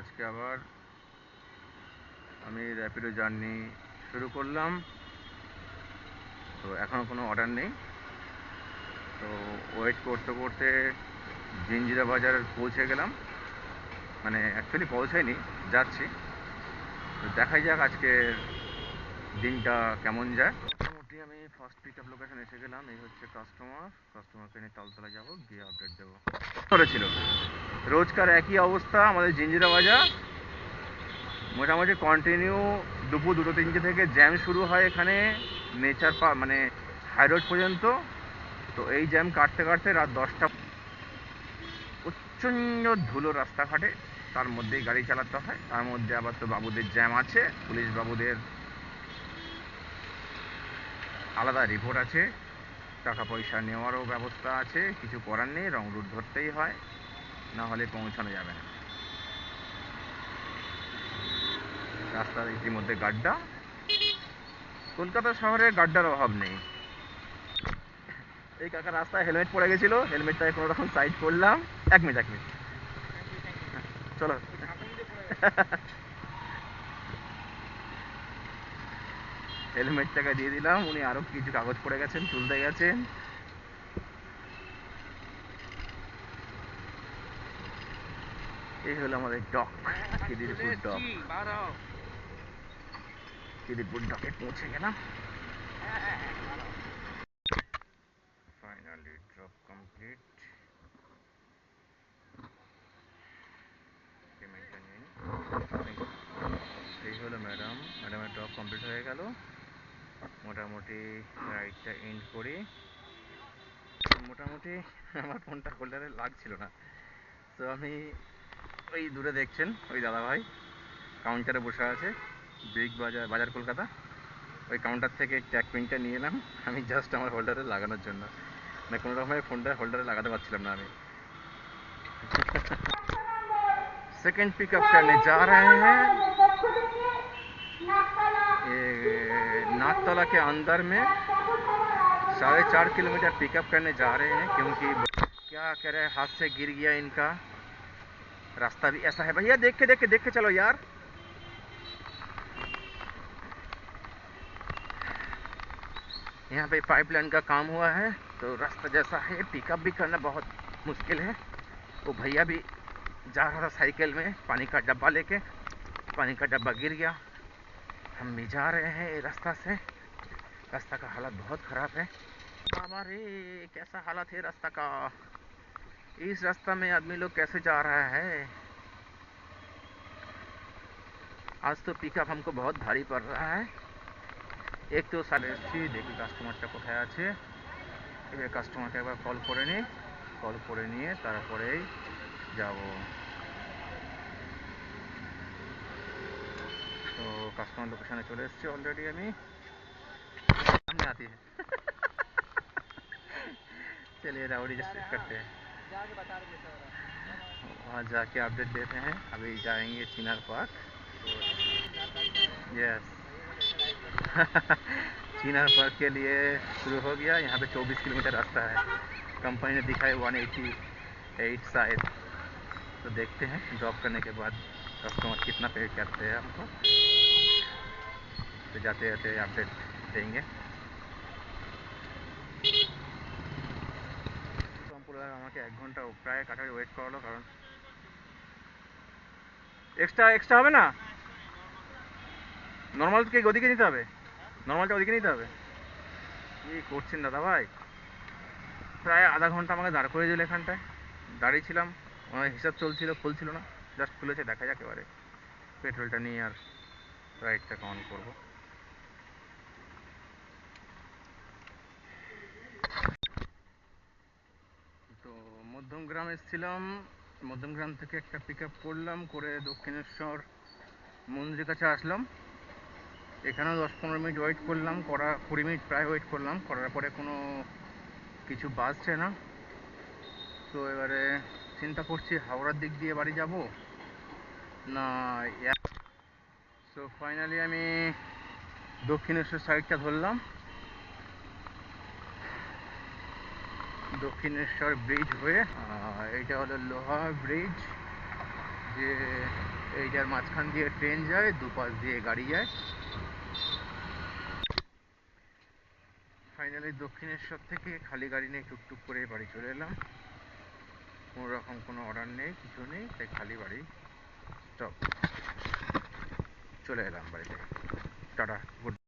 আজকে আবার আমি র্যাপিডো জার্নি শুরু করলাম। তো এখনও কোনো অর্ডার নেই। তো ওয়েট করতে করতে জিঞ্জিরা বাজার পৌঁছে গেলাম, মানে অ্যাকচুয়ালি পৌঁছায়নি, যাচ্ছি। তো দেখাই যাক আজকের দিনটা কেমন যায়। মোটামুটি আমি ফার্স্ট পিক আপ লোকেশন এসে গেলাম। এই হচ্ছে কাস্টমারকে নিয়ে তালতলা যাবো, গিয়ে আপডেট দেবো। করেছিল রোজকার একই অবস্থা আমাদের জিঞ্জিরা বাজার, মোটামুটি কন্টিনিউ দুপুর 2-3টে থেকে জ্যাম শুরু হয় এখানে নেচার মানে হাই রোড পর্যন্ত। তো এই জ্যাম কাটতে কাটতে রাত 10টা। প্রচণ্ড ধুলো রাস্তাঘাটে, তার মধ্যেই গাড়ি চালাতে হয়। তার মধ্যে আবার তো বাবুদের জ্যাম আছে, পুলিশ বাবুদের আলাদা রিপোর্ট আছে, টাকা পয়সা নেওয়ারও ব্যবস্থা আছে। কিছু করার নেই, রং রুট ধরতেই হয়, না হলে পৌঁছানো যাবে না। রাস্তার ইতিমধ্যে গাড্ডা। কলকাতা শহরে গাড্ডার অভাব নেই। এই কাকা রাস্তায় হেলমেট পরে গেছিল, হেলমেটটাকে কোনো রকম সাইড করলাম। 1 মিনিট চলো। হেলমেটটাকে দিয়ে দিলাম, উনি আরো কিছু কাগজ পড়ে গেছেন, তুলতে গেছেন। এই হলো আমাদের ডক, খিদিরপুর ডক। খিদিরপুর ডকে পৌঁছে গেলাম। Finally drop complete. পেমেন্টটা নিয়ে নিই। এই হলো ম্যাডামের ড্রপ কমপ্লিট হয়ে গেল। মোটামুটি রাইডটা এন্ড করি। মোটামুটি আমার ফোনটা হোল্ডারে লাগছিল না। তো আমি ওই দূরে দেখছেন ওই দাদাভাই কাউন্টারে বসে আছে, বিগ বাজার, বাজার কলকাতা। ওই কাউন্টার থেকে ট্যাগ পিনটা নিয়ে এলাম আমি, জাস্ট আমার হোল্ডারে লাগানোর জন্য। না, কোনো রকমের ফোনটা হোল্ডারে लागाते পারছিলাম না আমি। सेकंड पिकअप करने जा रहे हैं ये नागतला के अंदर में। 4.5 किलोमीटर पिकअप करने जा रहे हैं, क्योंकि क्या करे, हाथ से गिर गया इनका। रास्ता भी ऐसा है भैया, देख के चलो यार। यहाँ पे पाइपलाइन का काम हुआ है, तो रास्ता जैसा है, पिकअप भी करना बहुत मुश्किल है। वो भैया भी जा रहा था साइकिल में, पानी का डब्बा लेके, पानी का डब्बा गिर गया। हम भी जा रहे हैं ये रास्ता से। रास्ता का हालत बहुत ख़राब है। बाबा रे, कैसा हालत है रास्ता का। इस रास्ता में आदमी लोग कैसे जा रहा है। आज तो पिकअप हमको बहुत भारी पड़ रहा है। एक तो साढ़े এসছি, দেখি কাস্টমারটা কোথায় আছে। এবার কাস্টমারকে একবার কল করে নিই, কল করে নিয়ে তারপরেই যাব। তো কাস্টমার লোকেশনে চলে এসেছি অলরেडी। আমি सामने आती है। चलिए राउडी जस्ट करते हैं, वहाँ जाके अपडेट देते हैं। अभी जाएंगे चिनार पार्क। यस। चिनार पार्क के लिए शुरू हो गया। यहाँ पे 24 किलोमीटर रास्ता है। कंपनी ने दिखाया 188 शायद। तो देखते हैं ड्रॉप करने के बाद कस्टमर कितना पे करते हैं हमको। तो जाते जाते अपडेट देंगे। সম্পূর্ণ আমাকে 1 ঘন্টা প্রায় কাটারি ওয়েট করালো, কারণ এক্সট্রা হবে না। নর্মালকে ওদিকে নিতে হবে, নর্মালটা ওদিকে নিতে হবে। কি করছেন দাদা ভাই, প্রায় আধা ঘন্টা আমাকে দাঁড় করে দিল এখানটায়। দাঁড়িয়ে ছিলাম, আমার হিসাব চলছিল, খুলছিল না। জাস্ট খুলেছে, দেখা যাক এবারে পেট্রোলটা নিয়ে আর রাইডটাকে অন করবো। তো মধ্যমগ্রাম এসেছিলাম, মধ্যমগ্রাম থেকে একটা পিক আপ করলাম, করে দক্ষিণেশ্বর মন্দিরের কাছে আসলাম। এখানেও 10-15 মিনিট ওয়েট করলাম, 20 মিনিট প্রায় ওয়েট করলাম। করার পরে কোনো কিছু বাজছে না। তো এবারে চিন্তা করছি হাওড়ার দিক দিয়ে বাড়ি যাব না। সো ফাইনালি আমি দক্ষিণেশ্বর সাইডটা ধরলাম। দক্ষিণেশ্বর ব্রিজ হয়ে, এটা হলো লোহা ব্রিজ, যে এইটার মাঝখান দিয়ে ট্রেন যায়, দুপাশ দিয়ে গাড়ি যায়। ফাইনালি দক্ষিণেশ্বর থেকে খালি গাড়ি নিয়ে টুকটুক করে বাড়ি চলে এলাম। কোনো রকম কোনো অর্ডার নেই, কিছু নেই, তাই খালি বাড়ি স্টপ। চলে এলাম বাড়িতে। Tata, good.